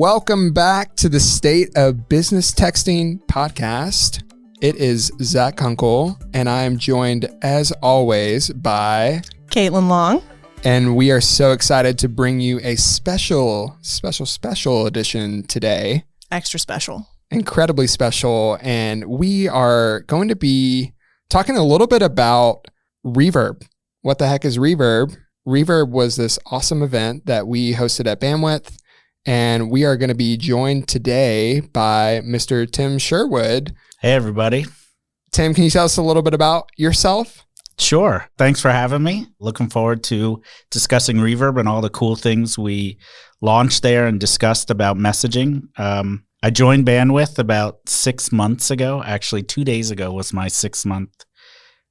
welcome back to the State of Business Texting podcast. It is Zach Kunkel, and I am joined, as always, by Caitlin Long. And we are so excited to bring you a special edition today. Extra special. Incredibly special. And we are going to be talking a little bit about Reverb. What the heck is Reverb? Reverb was this awesome event that we hosted at Bandwidth. And we are going to be joined today by Mr. Tim Sherwood. Hey, everybody. Tim, can you tell us a little bit about yourself? Sure. Thanks for having me. Looking forward to discussing Reverb and all the cool things we launched there and discussed about messaging. I joined Bandwidth about 6 months ago. Actually, 2 days ago was my 6-month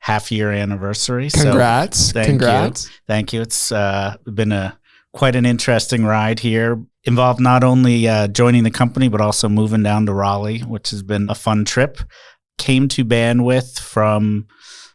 half-year anniversary. Congrats. So Congrats. Thank you. It's been quite an interesting ride here. Involved not only joining the company, but also moving down to Raleigh, which has been a fun trip. Came to Bandwidth from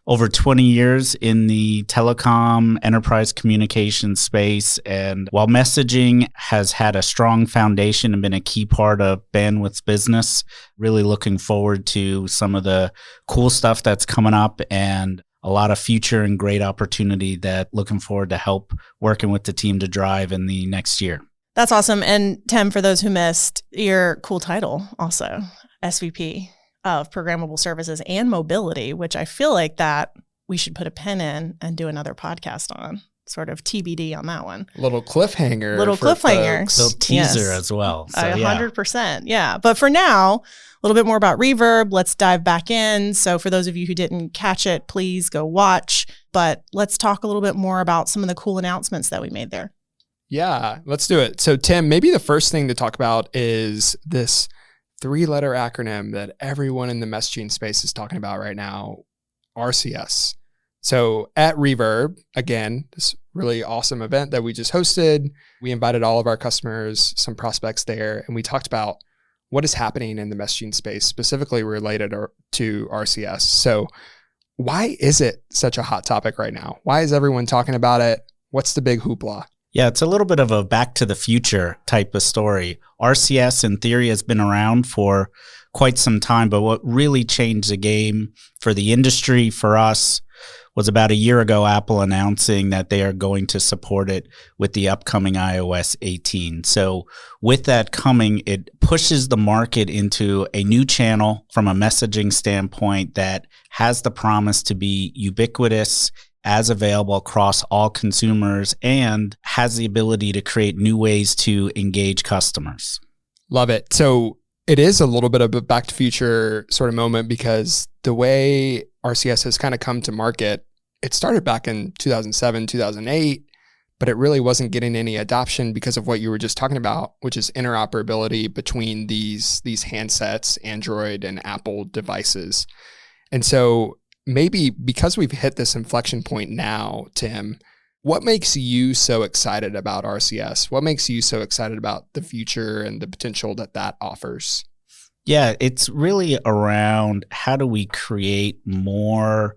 over 20 years in the telecom enterprise communication space. And while messaging has had a strong foundation and been a key part of Bandwidth's business, really looking forward to some of the cool stuff that's coming up and a lot of future and great opportunity that looking forward to help working with the team to drive in the next year. That's awesome. And Tim, for those who missed, your cool title also, SVP of Programmable Services and Mobility, which I feel like that we should put a pin in and do another podcast on. Sort of TBD on that one. Little cliffhanger. Little cliffhanger. Little teaser as well. So, 100%. Yeah. But for now, a little bit more about Reverb. Let's dive back in. So for those of you who didn't catch it, please go watch. But let's talk a little bit more about some of the cool announcements that we made there. Yeah, let's do it. So Tim, maybe the first thing to talk about is this 3-letter acronym that everyone in the messaging space is talking about right now, RCS. So at Reverb, again, this really awesome event that we just hosted, we invited all of our customers, some prospects there, and we talked about what is happening in the messaging space, specifically related to RCS. So why is it such a hot topic right now? Why is everyone talking about it? What's the big hoopla? Yeah, it's a little bit of a back to the future type of story. RCS in theory has been around for quite some time, but what really changed the game for the industry, for us, was about a year ago, Apple announcing that they are going to support it with the upcoming iOS 18. So with that coming, it pushes the market into a new channel from a messaging standpoint that has the promise to be ubiquitous, as available across all consumers, and has the ability to create new ways to engage customers. Love it. So it is a little bit of a back to future sort of moment because the way RCS has kind of come to market, it started back in 2007, 2008, but it really wasn't getting any adoption because of what you were just talking about, which is interoperability between these handsets, Android and Apple devices. And so maybe because we've hit this inflection point now, Tim, what makes you so excited about RCS? What makes you so excited about the future and the potential that offers? Yeah, it's really around how do we create more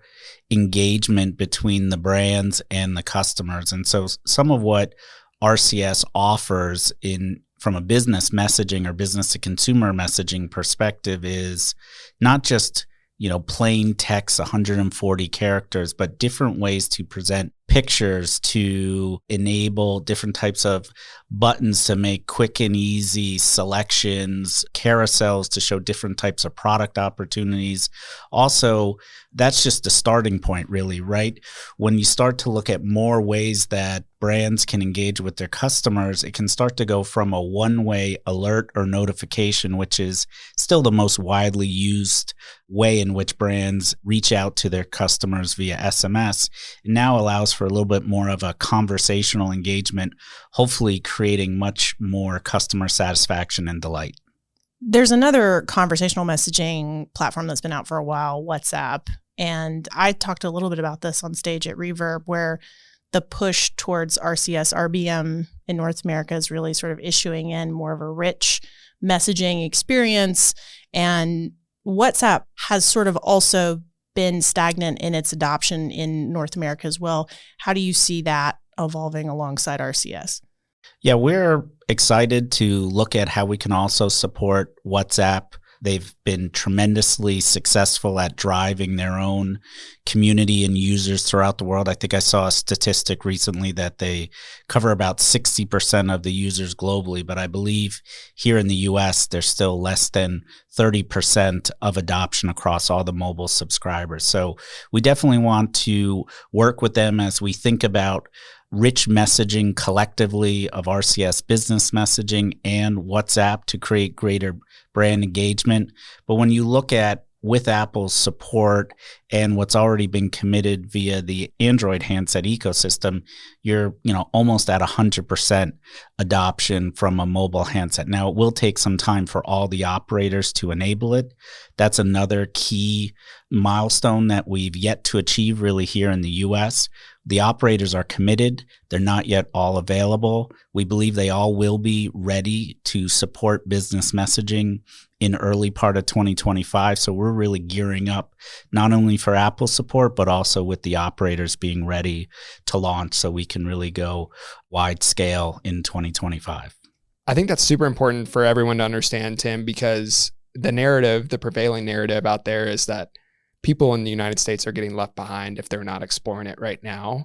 engagement between the brands and the customers. And so some of what RCS offers from a business messaging or business to consumer messaging perspective is not just plain text, 140 characters, but different ways to present pictures, to enable different types of buttons to make quick and easy selections, carousels to show different types of product opportunities. Also, that's just the starting point, really, right? When you start to look at more ways that brands can engage with their customers, it can start to go from a one-way alert or notification, which is still the most widely used way in which brands reach out to their customers via SMS. It now allows for a little bit more of a conversational engagement, hopefully creating much more customer satisfaction and delight. There's another conversational messaging platform that's been out for a while, WhatsApp. And I talked a little bit about this on stage at Reverb, where the push towards RCS, RBM in North America is really sort of issuing in more of a rich messaging experience. And WhatsApp has sort of also been stagnant in its adoption in North America as well. How do you see that evolving alongside RCS? Yeah, we're excited to look at how we can also support WhatsApp. They've been tremendously successful at driving their own community and users throughout the world. I think I saw a statistic recently that they cover about 60% of the users globally, but I believe here in the US, there's still less than 30% of adoption across all the mobile subscribers. So we definitely want to work with them as we think about rich messaging collectively of RCS business messaging and WhatsApp to create greater brand engagement. But when you look at with Apple's support and what's already been committed via the Android handset ecosystem, you're almost at 100% adoption from a mobile handset. Now, it will take some time for all the operators to enable it. That's another key milestone that we've yet to achieve really here in the US. The operators are committed. They're not yet all available. We believe they all will be ready to support business messaging in early part of 2025. So we're really gearing up not only for Apple support, but also with the operators being ready to launch so we can really go wide scale in 2025. I think that's super important for everyone to understand, Tim, because the prevailing narrative out there is that people in the United States are getting left behind if they're not exploring it right now.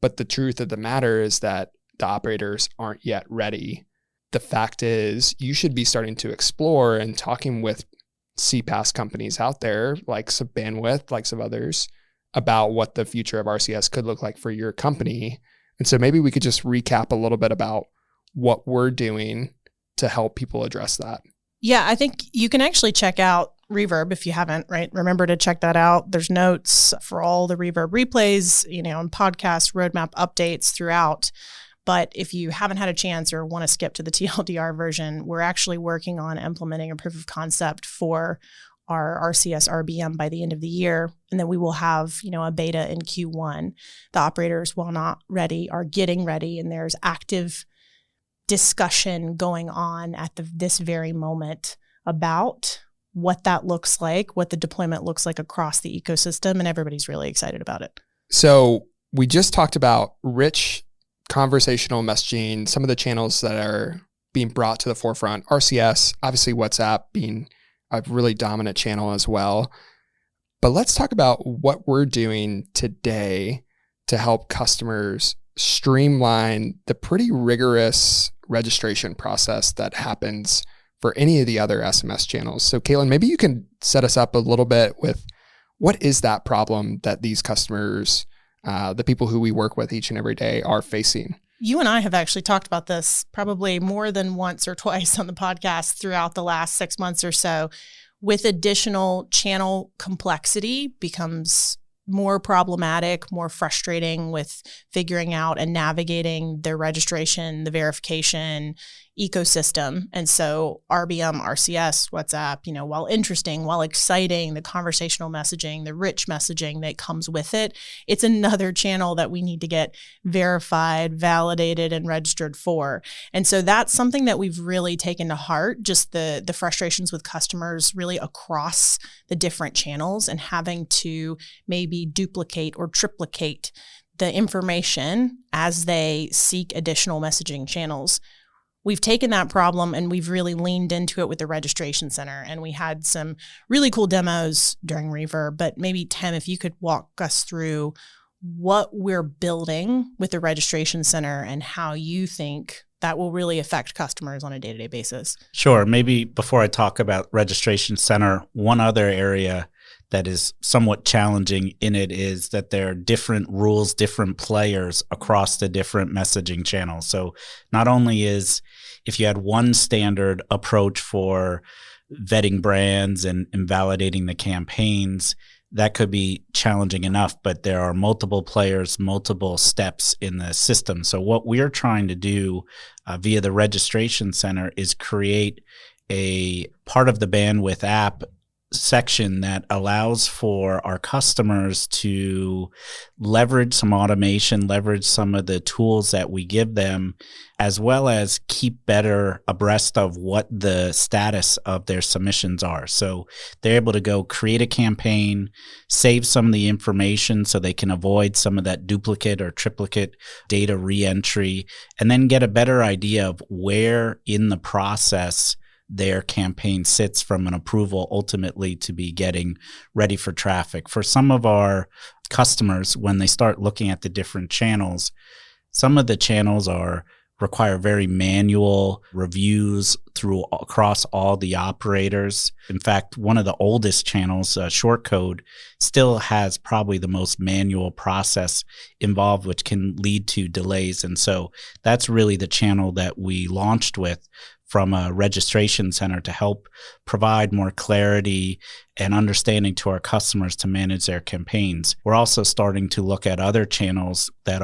But the truth of the matter is that the operators aren't yet ready. The fact is, you should be starting to explore and talking with CPaaS companies out there, likes of Bandwidth, likes of others, about what the future of RCS could look like for your company. And so maybe we could just recap a little bit about what we're doing to help people address that. Yeah, I think you can actually check out Reverb if you haven't, right? Remember to check that out. There's notes for all the Reverb replays, and podcast roadmap updates throughout. But if you haven't had a chance or want to skip to the TLDR version, we're actually working on implementing a proof of concept for our RCS RBM by the end of the year. And then we will have, a beta in Q1. The operators, while not ready, are getting ready, and there's active discussion going on at this very moment about what that looks like, what the deployment looks like across the ecosystem, and everybody's really excited about it. So we just talked about rich conversational messaging, some of the channels that are being brought to the forefront, RCS, obviously WhatsApp being a really dominant channel as well. But let's talk about what we're doing today to help customers streamline the pretty rigorous registration process that happens for any of the other SMS channels. So Caitlin, maybe you can set us up a little bit with what is that problem that these customers, the people who we work with each and every day, are facing? You and I have actually talked about this probably more than once or twice on the podcast throughout the last 6 months or so. With additional channel complexity becomes more problematic, more frustrating with figuring out and navigating the registration, the verification ecosystem. And so RBM, RCS, WhatsApp, while interesting, while exciting, the conversational messaging, the rich messaging that comes with it, it's another channel that we need to get verified, validated, and registered for. And so that's something that we've really taken to heart, just the frustrations with customers really across the different channels and having to maybe duplicate or triplicate the information as they seek additional messaging channels. We've taken that problem and we've really leaned into it with the registration center. And we had some really cool demos during Reverb. But maybe, Tim, if you could walk us through what we're building with the registration center and how you think that will really affect customers on a day-to-day basis. Sure. Maybe before I talk about registration center, one other area that is somewhat challenging in it is that there are different rules, different players across the different messaging channels. So not only is, if you had one standard approach for vetting brands and validating the campaigns, that could be challenging enough, but there are multiple players, multiple steps in the system. So what we're trying to do via the registration center is create a part of the Bandwidth app section that allows for our customers to leverage some automation, leverage some of the tools that we give them, as well as keep better abreast of what the status of their submissions are. So they're able to go create a campaign, save some of the information so they can avoid some of that duplicate or triplicate data reentry, and then get a better idea of where in the process their campaign sits from an approval ultimately to be getting ready for traffic. For some of our customers, when they start looking at the different channels, some of the channels require very manual reviews across all the operators. In fact, one of the oldest channels, Shortcode, still has probably the most manual process involved, which can lead to delays. And so that's really the channel that we launched with from a registration center to help provide more clarity and understanding to our customers to manage their campaigns. We're also starting to look at other channels that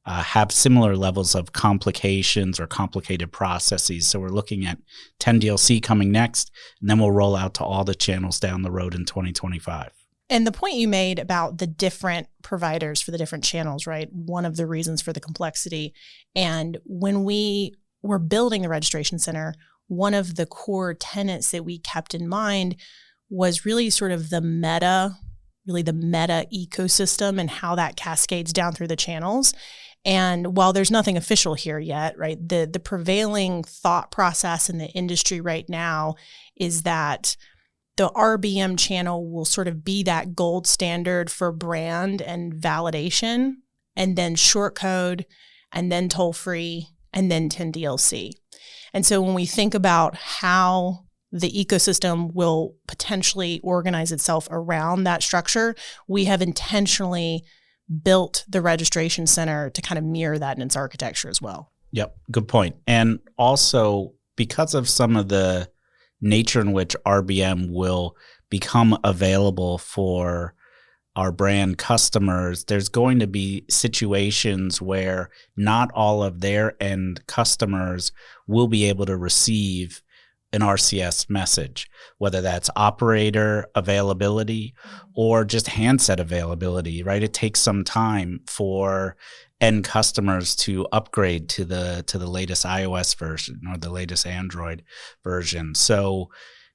have similar levels of complications or complicated processes. So we're looking at 10DLC coming next, and then we'll roll out to all the channels down the road in 2025. And the point you made about the different providers for the different channels, right? One of the reasons for the complexity. And when we were building the registration center, one of the core tenets that we kept in mind was really sort of the meta ecosystem and how that cascades down through the channels. And while there's nothing official here yet, right, the prevailing thought process in the industry right now is that the RBM channel will sort of be that gold standard for brand and validation, and then shortcode, and then toll-free, and then 10DLC. And so when we think about how the ecosystem will potentially organize itself around that structure, we have intentionally built the registration center to kind of mirror that in its architecture as well. Yep, good point. And also, because of some of the nature in which RBM will become available for our brand customers, there's going to be situations where not all of their end customers will be able to receive an RCS message, whether that's operator availability or just handset availability, right? It takes some time for end customers to upgrade to the latest iOS version or the latest Android version. So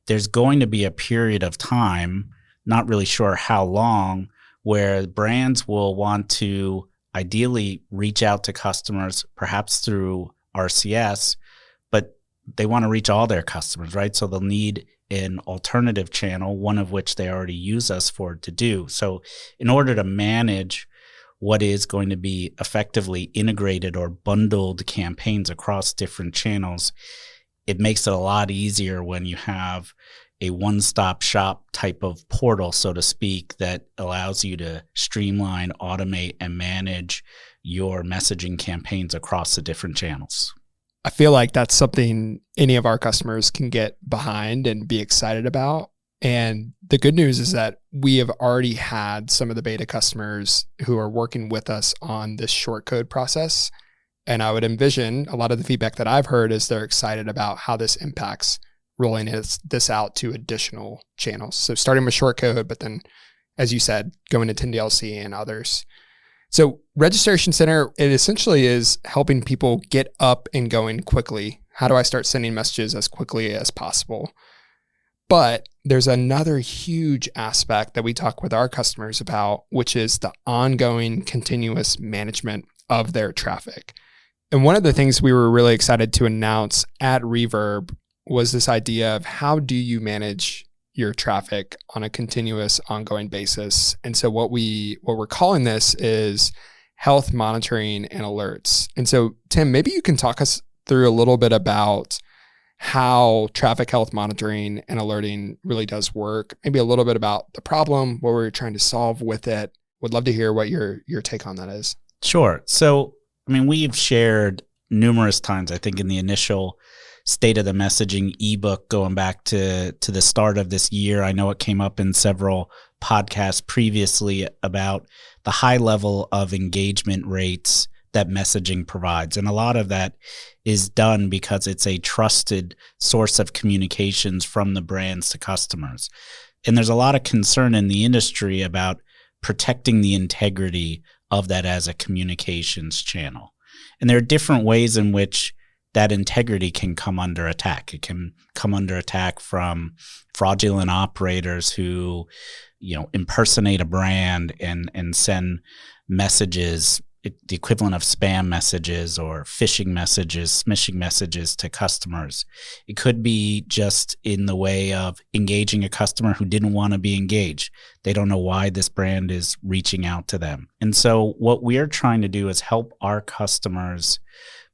there's going to be a period of time, not really sure how long, where brands will want to ideally reach out to customers, perhaps through RCS, but they want to reach all their customers, right? So they'll need an alternative channel, one of which they already use us for to do. So in order to manage what is going to be effectively integrated or bundled campaigns across different channels, it makes it a lot easier when you have a one-stop shop type of portal, so to speak, that allows you to streamline, automate, and manage your messaging campaigns across the different channels. I feel like that's something any of our customers can get behind and be excited about. And the good news is that we have already had some of the beta customers who are working with us on this shortcode process. And I would envision a lot of the feedback that I've heard is they're excited about how this impacts rolling this out to additional channels. So starting with shortcode, but then, as you said, going to 10DLC and others. So Registration Center, it essentially is helping people get up and going quickly. How do I start sending messages as quickly as possible? But there's another huge aspect that we talk with our customers about, which is the ongoing continuous management of their traffic. And one of the things we were really excited to announce at Reverb was this idea of how do you manage your traffic on a continuous, ongoing basis. And so what we're calling this is health monitoring and alerts. And so, Tim, maybe you can talk us through a little bit about how traffic health monitoring and alerting really does work. Maybe a little bit about the problem, what we're trying to solve with it. Would love to hear what your take on that is. Sure. So, we've shared numerous times, I think, in the initial State of the Messaging ebook going back to the start of this year. I know it came up in several podcasts previously about the high level of engagement rates that messaging provides. And a lot of that is done because it's a trusted source of communications from the brands to customers. And there's a lot of concern in the industry about protecting the integrity of that as a communications channel. And there are different ways in which that integrity can come under attack. It can come under attack from fraudulent operators who, impersonate a brand and send messages, the equivalent of spam messages or phishing messages, smishing messages to customers. It could be just in the way of engaging a customer who didn't want to be engaged. They don't know why this brand is reaching out to them. And so what we're trying to do is help our customers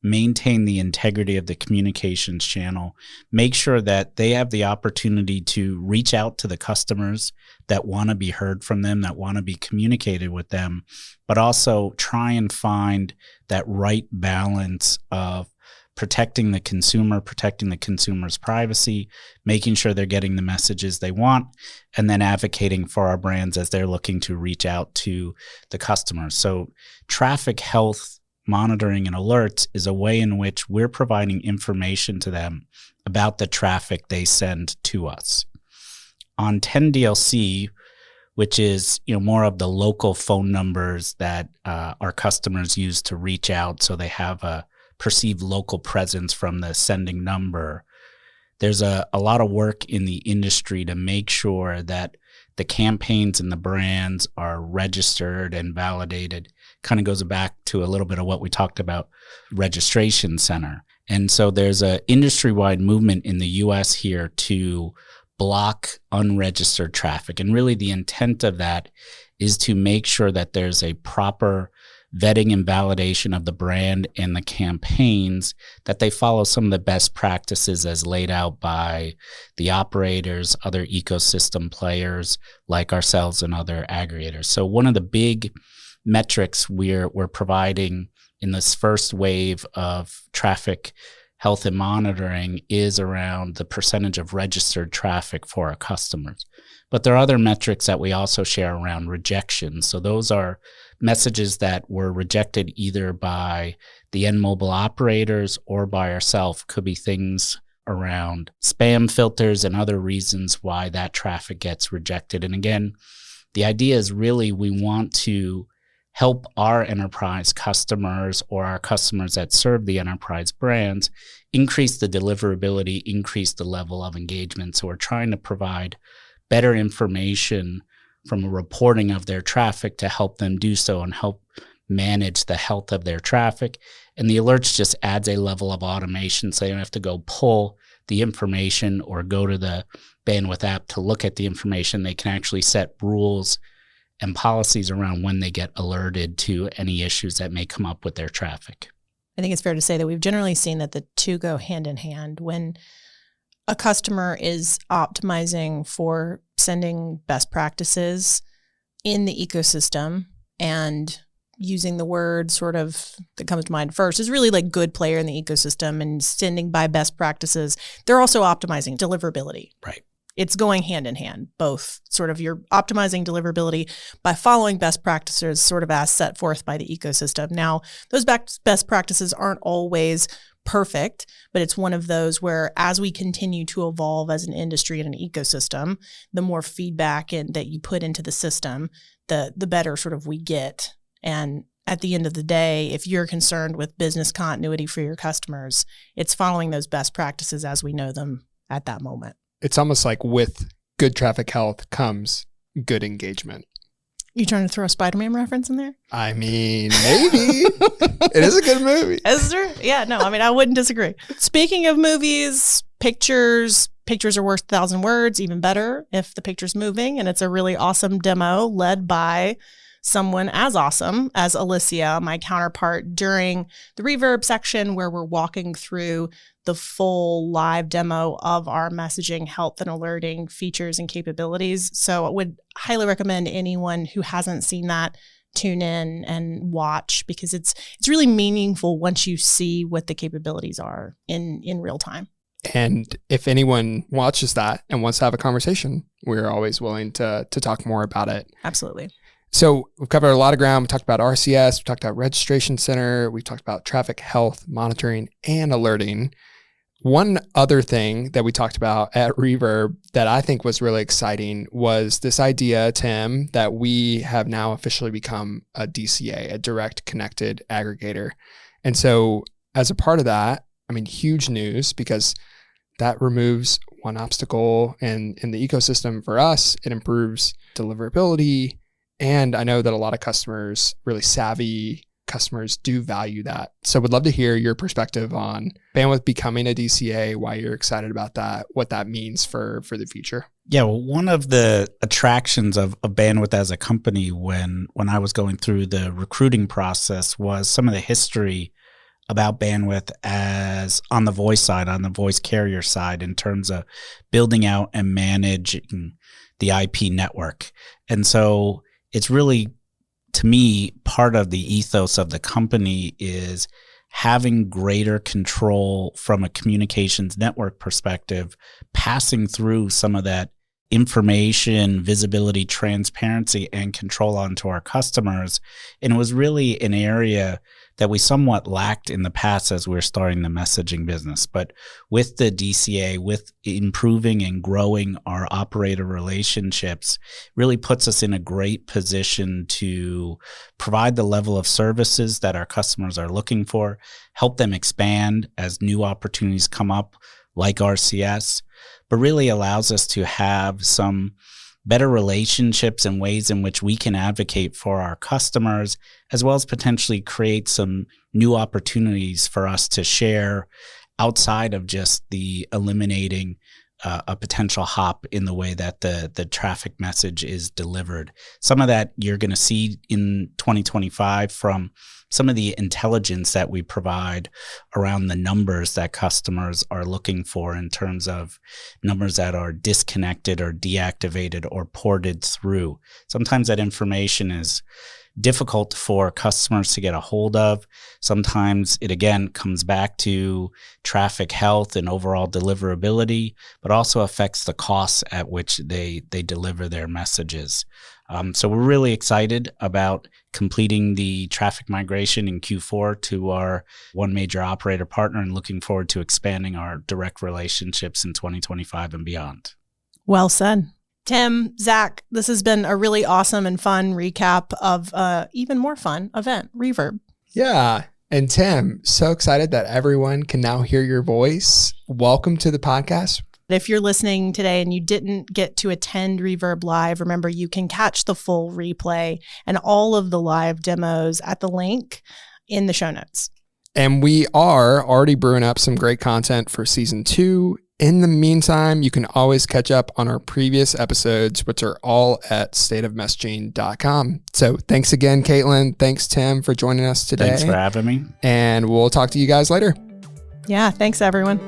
maintain the integrity of the communications channel, make sure that they have the opportunity to reach out to the customers that want to be heard from them, that want to be communicated with them, but also try and find that right balance of protecting the consumer's privacy, making sure they're getting the messages they want, and then advocating for our brands as they're looking to reach out to the customers. So traffic health monitoring and alerts is a way in which we're providing information to them about the traffic they send to us. On 10DLC, which is more of the local phone numbers that our customers use to reach out, so they have a perceived local presence from the sending number, there's a lot of work in the industry to make sure that the campaigns and the brands are registered and validated. Kind of goes back to a little bit of what we talked about, registration center. And so there's an industry-wide movement in the US here to block unregistered traffic. And really the intent of that is to make sure that there's a proper vetting and validation of the brand and the campaigns, that they follow some of the best practices as laid out by the operators, other ecosystem players like ourselves and other aggregators. So one of the big metrics we're providing in this first wave of traffic health and monitoring is around the percentage of registered traffic for our customers. But there are other metrics that we also share around rejection. So those are messages that were rejected either by the end mobile operators or by ourselves. Could be things around spam filters and other reasons why that traffic gets rejected. And again, the idea is really we want to help our enterprise customers or our customers that serve the enterprise brands increase the deliverability, increase the level of engagement. So we're trying to provide better information from a reporting of their traffic to help them do so and help manage the health of their traffic. And the alerts just adds a level of automation, so they don't have to go pull the information or go to the Bandwidth app to look at the information. They can actually set rules and policies around when they get alerted to any issues that may come up with their traffic. I think it's fair to say that we've generally seen that the two go hand in hand. When a customer is optimizing for sending best practices in the ecosystem, and using the word sort of that comes to mind first is really like good player in the ecosystem and sending by best practices, they're also optimizing deliverability. Right. It's going hand in hand, both sort of you're optimizing deliverability by following best practices sort of as set forth by the ecosystem. Now, those best practices aren't always perfect, but it's one of those where as we continue to evolve as an industry and an ecosystem, the more feedback that you put into the system, the better sort of we get. And at the end of the day, if you're concerned with business continuity for your customers, it's following those best practices as we know them at that moment. It's almost like with good traffic health comes good engagement. You trying to throw a Spider-Man reference in there? I mean, maybe. It is a good movie. Is there? Yeah, no, I mean, I wouldn't disagree. Speaking of movies, pictures are worth 1,000 words, even better if the picture's moving. And it's a really awesome demo led by someone as awesome as Alicia, my counterpart, during the Reverb section where we're walking through the full live demo of our messaging, health, and alerting features and capabilities. So I would highly recommend anyone who hasn't seen that tune in and watch, because it's really meaningful once you see what the capabilities are in real time. And if anyone watches that and wants to have a conversation, we're always willing to talk more about it. Absolutely. So we've covered a lot of ground. We talked about RCS, we talked about registration center, we talked about traffic health, monitoring, and alerting. One other thing that we talked about at Reverb that I think was really exciting was this idea, Tim, that we have now officially become a DCA, a direct connected aggregator. And so as a part of that, I mean, huge news, because that removes one obstacle in the ecosystem for us. It improves deliverability. And I know that a lot of customers, really savvy customers, do value that. So would love to hear your perspective on Bandwidth becoming a DCA, why you're excited about that, what that means for the future. Yeah, well, one of the attractions of Bandwidth as a company when I was going through the recruiting process was some of the history about Bandwidth as on the voice side, on the voice carrier side, in terms of building out and managing the IP network. And so it's really, to me, part of the ethos of the company is having greater control from a communications network perspective, passing through some of that information, visibility, transparency, and control onto our customers. And it was really an area that we somewhat lacked in the past as we were starting the messaging business. But with the DCA, with improving and growing our operator relationships, really puts us in a great position to provide the level of services that our customers are looking for, help them expand as new opportunities come up, like RCS, but really allows us to have some better relationships and ways in which we can advocate for our customers, as well as potentially create some new opportunities for us to share outside of just the eliminating a potential hop in the way that the traffic message is delivered. Some of that you're going to see in 2025 from some of the intelligence that we provide around the numbers that customers are looking for in terms of numbers that are disconnected or deactivated or ported through. Sometimes that information is difficult for customers to get a hold of. Sometimes it, again, comes back to traffic health and overall deliverability, but also affects the costs at which they deliver their messages. So we're really excited about completing the traffic migration in Q4 to our one major operator partner and looking forward to expanding our direct relationships in 2025 and beyond. Well said. Tim, Zach, this has been a really awesome and fun recap of even more fun event, Reverb. Yeah. And Tim, so excited that everyone can now hear your voice. Welcome to the podcast. If you're listening today and you didn't get to attend Reverb Live, remember you can catch the full replay and all of the live demos at the link in the show notes. And we are already brewing up some great content for season 2. In the meantime, you can always catch up on our previous episodes, which are all at stateofmessaging.com. So thanks again, Caitlin. Thanks, Tim, for joining us today. Thanks for having me. And we'll talk to you guys later. Yeah, thanks, everyone.